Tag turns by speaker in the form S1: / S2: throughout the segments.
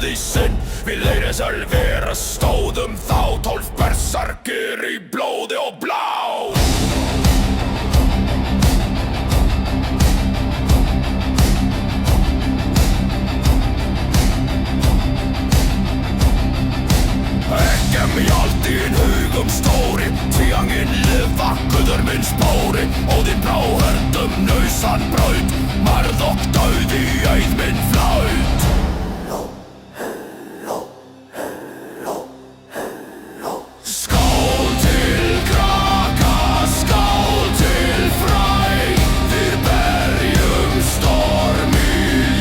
S1: í sinn. Við leire serverer stóðum þá 12 berserkir í blóði og blá. Ekkem í allt þín hugum stóri, tvíanginn lifa, guður minn spóri. Óðinn brá hördum nausan braut, marð og dauð í eið minn flaut. Skál til kraka, skál til fræ, við berjum storm í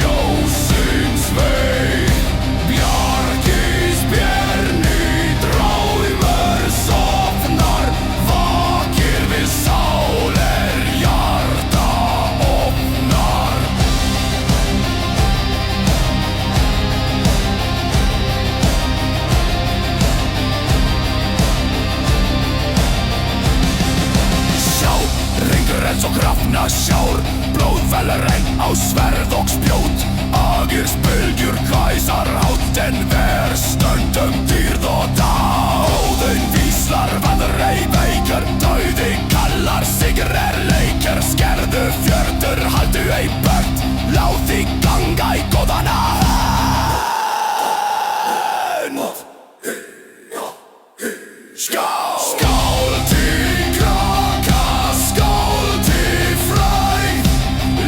S1: ljósins veg. Bjargis bjerni draumur sofnar, vakir við sáler hjarta opnar. Sjá, ringur eins og krafna sjár, blóðfellur enn á sverð og spjót. Agirs bylgjur hvæsar hátt en ver stundum dýrð og dá. Óðinn víslar, vandrei veikar, dauði kallar, sigur leikar. Skerðu fjördur, haldu ei bört, láði ganga í góðana hönd. Skál! Skál til kraka, skál til fræ,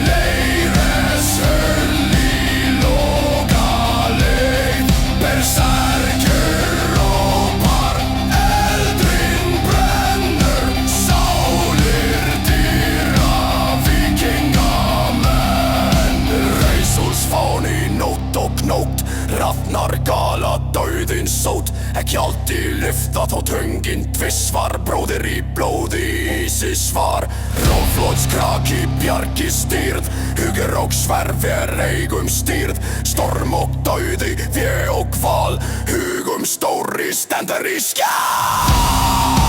S1: leires hull í loka leið. Berserkur rópar, eldurinn brennur, sálir dýra vikingamenn. Reis úr spán í nótt og knótt, rafnar gala dauðin sót. Ekki alltið lyfta þó töngin tvissvar, bróðir í blóði ísi svar. Róflótskraki bjargi stýrð, hugur og sverf eigum stýrð. Storm og dauði, fjö og kval, hugum stóri stendur í skjál.